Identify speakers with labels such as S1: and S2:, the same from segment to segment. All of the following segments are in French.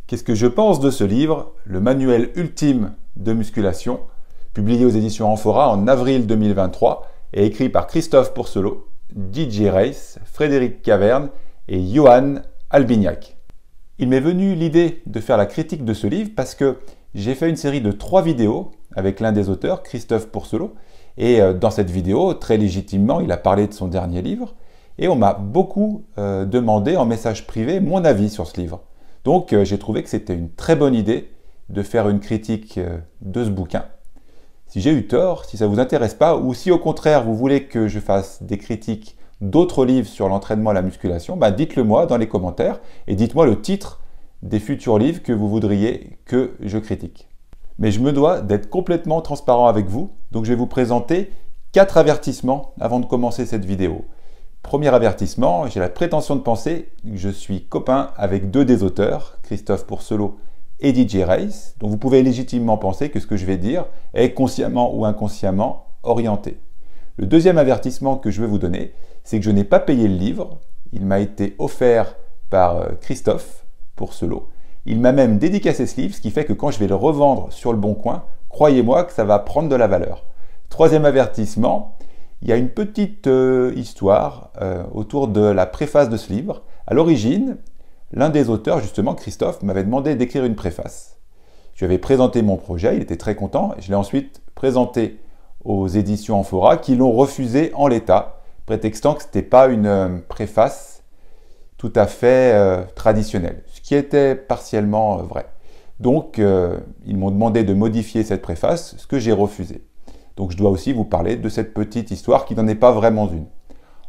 S1: Qu'est-ce que je pense de ce livre, le manuel ultime de musculation, publié aux éditions Amphora en avril 2023 et écrit par Christophe Pourcelot, Didier Reiss, Frédéric Caverne et Johan Albignac. Il m'est venu l'idée de faire la critique de ce livre parce que j'ai fait une série de 3 vidéos avec l'un des auteurs, Christophe Pourcelot, et dans cette vidéo, très légitimement, il a parlé de son dernier livre, et on m'a beaucoup demandé en message privé mon avis sur ce livre. Donc j'ai trouvé que c'était une très bonne idée de faire une critique de ce bouquin. Si j'ai eu tort, si ça ne vous intéresse pas, ou si au contraire vous voulez que je fasse des critiques d'autres livres sur l'entraînement à la musculation, dites-le moi dans les commentaires et dites-moi le titre des futurs livres que vous voudriez que je critique. Mais je me dois d'être complètement transparent avec vous, donc je vais vous présenter 4 avertissements avant de commencer cette vidéo. Premier avertissement, j'ai la prétention de penser que je suis copain avec 2 des auteurs, Christophe Pourcelot et Didier Reiss, donc vous pouvez légitimement penser que ce que je vais dire est consciemment ou inconsciemment orienté. Le deuxième avertissement que je vais vous donner, c'est que je n'ai pas payé le livre, il m'a été offert par Christophe Pourcelot. Il m'a même dédicacé ce livre, ce qui fait que quand je vais le revendre sur le Bon Coin, croyez-moi que ça va prendre de la valeur. Troisième avertissement, il y a une petite histoire autour de la préface de ce livre. À l'origine, l'un des auteurs, justement Christophe, m'avait demandé d'écrire une préface. Je lui avais présenté mon projet, il était très content, et je l'ai ensuite présenté aux éditions Amphora qui l'ont refusé en l'état, prétextant que ce n'était pas une préface tout à fait traditionnelle, ce qui était partiellement vrai. Donc, ils m'ont demandé de modifier cette préface, ce que j'ai refusé. Donc, je dois aussi vous parler de cette petite histoire qui n'en est pas vraiment une.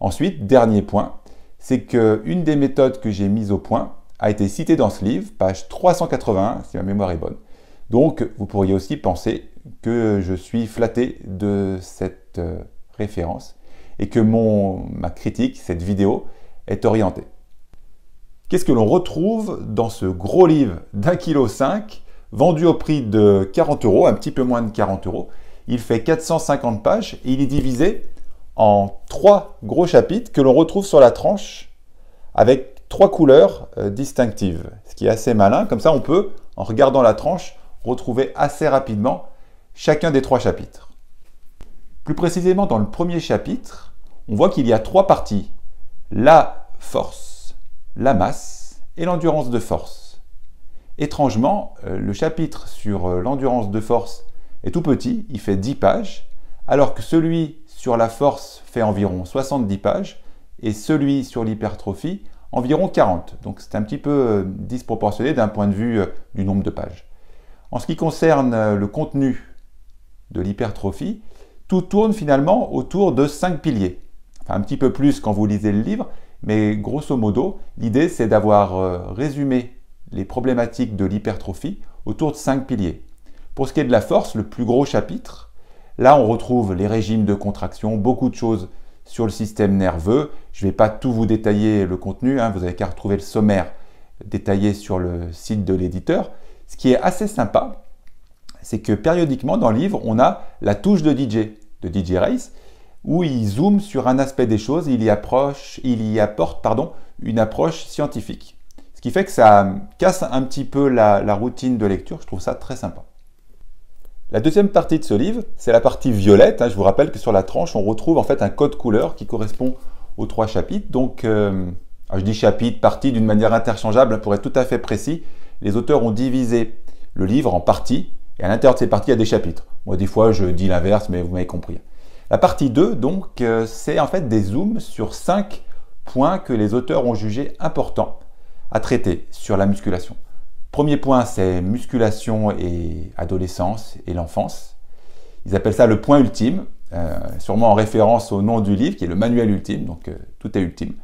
S1: Ensuite, dernier point, c'est qu'une des méthodes que j'ai mises au point a été citée dans ce livre, page 381, si ma mémoire est bonne. Donc, vous pourriez aussi penser que je suis flatté de cette référence et que ma critique, cette vidéo, est orientée. Qu'est-ce que l'on retrouve dans ce gros livre d'1,5 kg, vendu au prix de 40 €, un petit peu moins de 40 €. Il fait 450 pages et il est divisé en 3 gros chapitres que l'on retrouve sur la tranche avec 3 couleurs distinctives. Ce qui est assez malin, comme ça on peut, en regardant la tranche, retrouver assez rapidement chacun des 3 chapitres. Plus précisément dans le premier chapitre, on voit qu'il y a 3 parties. La force, la masse et l'endurance de force. Étrangement, le chapitre sur l'endurance de force est tout petit, il fait 10 pages, alors que celui sur la force fait environ 70 pages et celui sur l'hypertrophie environ 40. Donc c'est un petit peu disproportionné d'un point de vue du nombre de pages. En ce qui concerne le contenu de l'hypertrophie, tout tourne finalement autour de 5 piliers. Enfin un petit peu plus quand vous lisez le livre, mais grosso modo, l'idée c'est d'avoir résumé les problématiques de l'hypertrophie autour de 5 piliers. Pour ce qui est de la force, le plus gros chapitre, là on retrouve les régimes de contraction, beaucoup de choses sur le système nerveux. Je ne vais pas tout vous détailler le contenu, vous n'avez qu'à retrouver le sommaire détaillé sur le site de l'éditeur. Ce qui est assez sympa, c'est que périodiquement dans le livre, on a la touche de Didier Reiss, où il zoome sur un aspect des choses, il y apporte une approche scientifique. Ce qui fait que ça casse un petit peu la routine de lecture, je trouve ça très sympa. La deuxième partie de ce livre, c'est la partie violette. Je vous rappelle que sur la tranche, on retrouve en fait un code couleur qui correspond aux 3 chapitres. Donc, je dis chapitre, partie d'une manière interchangeable, pour être tout à fait précis. Les auteurs ont divisé le livre en parties, et à l'intérieur de ces parties, il y a des chapitres. Moi, des fois, je dis l'inverse, mais vous m'avez compris. La partie 2, donc, c'est en fait des zooms sur 5 points que les auteurs ont jugés importants à traiter sur la musculation. Premier point, c'est musculation et adolescence et l'enfance. Ils appellent ça le point ultime, sûrement en référence au nom du livre, qui est le manuel ultime, donc tout est ultime.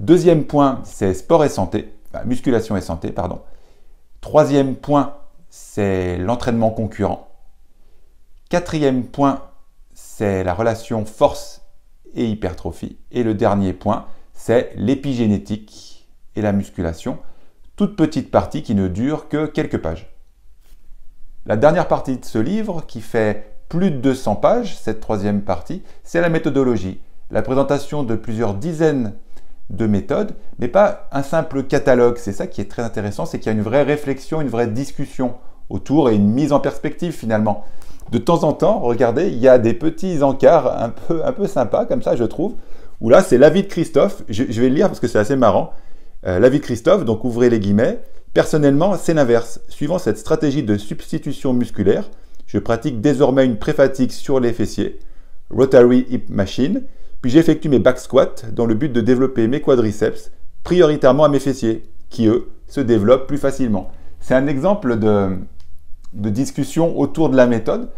S1: Deuxième point, c'est sport et santé, musculation et santé, pardon. Troisième point, c'est l'entraînement concurrent. Quatrième point, c'est la relation force et hypertrophie. Et le dernier point, c'est l'épigénétique et la musculation. Toute petite partie qui ne dure que quelques pages. La dernière partie de ce livre, qui fait plus de 200 pages, cette troisième partie, c'est la méthodologie. La présentation de plusieurs dizaines de méthodes, mais pas un simple catalogue. C'est ça qui est très intéressant, c'est qu'il y a une vraie réflexion, une vraie discussion autour et une mise en perspective finalement. De temps en temps, regardez, il y a des petits encarts un peu sympas comme ça, je trouve, où là, c'est l'avis de Christophe. Je vais le lire parce que c'est assez marrant. L'avis de Christophe, donc ouvrez les guillemets. Personnellement, c'est l'inverse. Suivant cette stratégie de substitution musculaire, je pratique désormais une pré-fatigue sur les fessiers, Rotary Hip Machine, puis j'effectue mes back squats dans le but de développer mes quadriceps, prioritairement à mes fessiers, qui eux se développent plus facilement. C'est un exemple de discussion autour de la méthode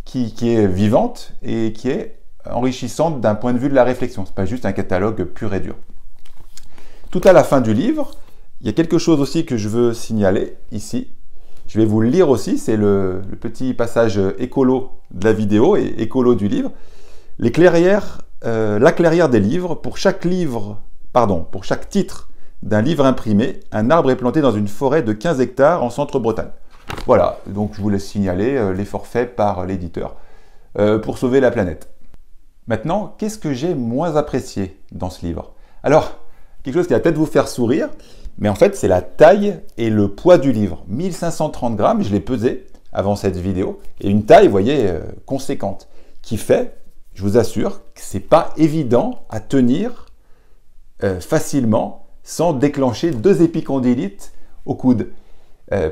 S1: qui est vivante et qui est enrichissante d'un point de vue de la réflexion. Ce n'est pas juste un catalogue pur et dur. Tout à la fin du livre, il y a quelque chose aussi que je veux signaler ici. Je vais vous le lire aussi, c'est le petit passage écolo de la vidéo et écolo du livre. La clairière des livres, pour chaque titre d'un livre imprimé, un arbre est planté dans une forêt de 15 hectares en centre-Bretagne. Voilà, donc je vous laisse signaler l'effort fait par l'éditeur pour sauver la planète. Maintenant, qu'est-ce que j'ai moins apprécié dans ce livre? Alors, quelque chose qui va peut-être vous faire sourire, mais en fait, c'est la taille et le poids du livre. 1530 grammes, je l'ai pesé avant cette vidéo, et une taille, vous voyez, conséquente, qui fait, je vous assure, que ce n'est pas évident à tenir facilement sans déclencher 2 épicondylites au coude.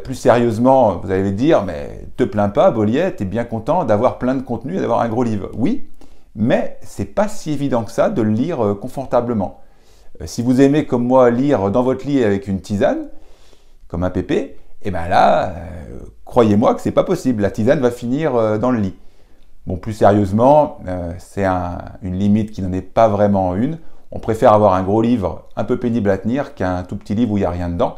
S1: Plus sérieusement, vous allez me dire, mais te plains pas, Bolliet, tu es bien content d'avoir plein de contenu et d'avoir un gros livre. Oui, mais c'est pas si évident que ça de le lire confortablement. Si vous aimez comme moi lire dans votre lit avec une tisane, comme un pépé, et bien là, croyez-moi que c'est pas possible. La tisane va finir dans le lit. Bon, plus sérieusement, c'est une limite qui n'en est pas vraiment une. On préfère avoir un gros livre un peu pénible à tenir qu'un tout petit livre où il n'y a rien dedans.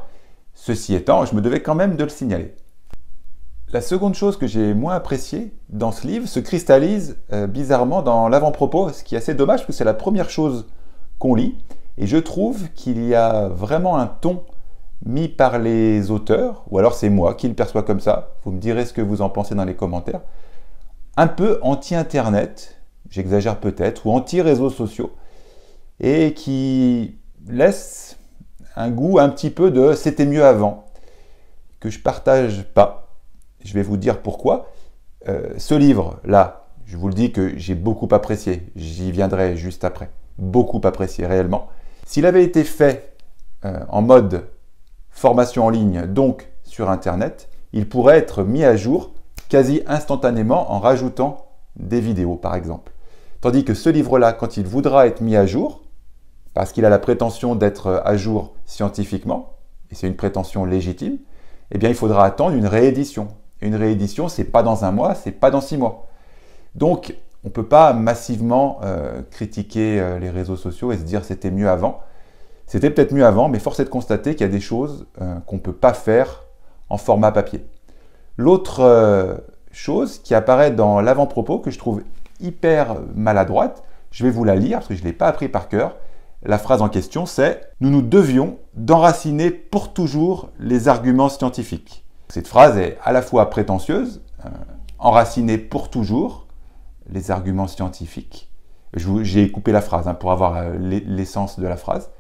S1: Ceci étant, je me devais quand même de le signaler. La seconde chose que j'ai moins appréciée dans ce livre se cristallise bizarrement dans l'avant-propos, ce qui est assez dommage parce que c'est la première chose qu'on lit. Et je trouve qu'il y a vraiment un ton mis par les auteurs, ou alors c'est moi qui le perçois comme ça, vous me direz ce que vous en pensez dans les commentaires, un peu anti-internet, j'exagère peut-être, ou anti-réseaux sociaux, et qui laisse un goût un petit peu de « c'était mieux avant », que je ne partage pas. Je vais vous dire pourquoi. Ce livre-là, je vous le dis que j'ai beaucoup apprécié, j'y viendrai juste après, beaucoup apprécié réellement. S'il avait été fait en mode formation en ligne, donc sur Internet, il pourrait être mis à jour quasi instantanément en rajoutant des vidéos, par exemple. Tandis que ce livre-là, quand il voudra être mis à jour, parce qu'il a la prétention d'être à jour scientifiquement, et c'est une prétention légitime, eh bien il faudra attendre une réédition. Et une réédition, c'est pas dans 1 mois, c'est pas dans 6 mois. Donc, on ne peut pas massivement critiquer les réseaux sociaux et se dire c'était mieux avant. C'était peut-être mieux avant, mais force est de constater qu'il y a des choses qu'on ne peut pas faire en format papier. L'autre chose qui apparaît dans l'avant-propos, que je trouve hyper maladroite, je vais vous la lire parce que je ne l'ai pas appris par cœur. La phrase en question, c'est « Nous nous devions d'enraciner pour toujours les arguments scientifiques ». Cette phrase est à la fois prétentieuse, enraciner pour toujours les arguments scientifiques. J'ai coupé la phrase pour avoir l'essence de la phrase.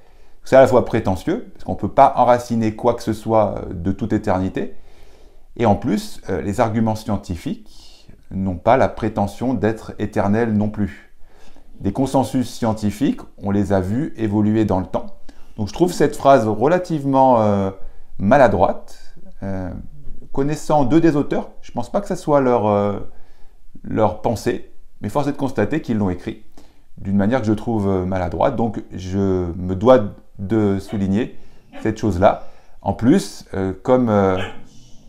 S1: C'est à la fois prétentieux, parce qu'on ne peut pas enraciner quoi que ce soit de toute éternité. Et en plus, les arguments scientifiques n'ont pas la prétention d'être éternels non plus. Des consensus scientifiques, on les a vus évoluer dans le temps. Donc je trouve cette phrase relativement maladroite. Connaissant 2 des auteurs, je ne pense pas que ce soit leur pensée, mais force est de constater qu'ils l'ont écrit d'une manière que je trouve maladroite. Donc je me dois de souligner cette chose-là. En plus, comme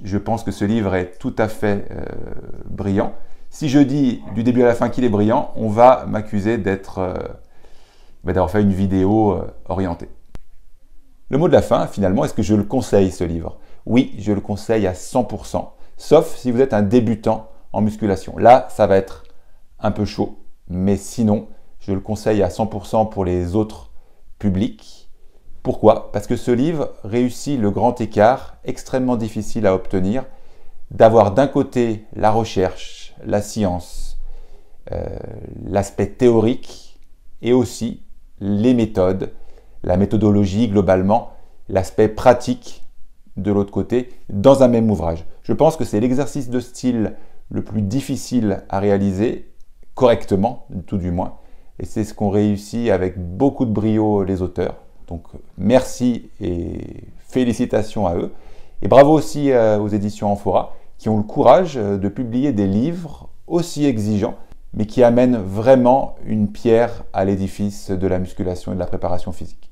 S1: je pense que ce livre est tout à fait brillant, si je dis du début à la fin qu'il est brillant, on va m'accuser d'avoir fait une vidéo orientée. Le mot de la fin, finalement, est-ce que je le conseille ce livre? Oui, je le conseille à 100%, sauf si vous êtes un débutant en musculation. Là, ça va être un peu chaud, mais sinon, je le conseille à 100% pour les autres publics. Pourquoi? Parce que ce livre réussit le grand écart, extrêmement difficile à obtenir, d'avoir d'un côté la recherche, la science, l'aspect théorique, et aussi les méthodes, la méthodologie globalement, l'aspect pratique de l'autre côté, dans un même ouvrage. Je pense que c'est l'exercice de style le plus difficile à réaliser, correctement, tout du moins, et c'est ce qu'ont réussi avec beaucoup de brio les auteurs. Donc merci et félicitations à eux. Et bravo aussi aux éditions Amphora qui ont le courage de publier des livres aussi exigeants, mais qui amènent vraiment une pierre à l'édifice de la musculation et de la préparation physique.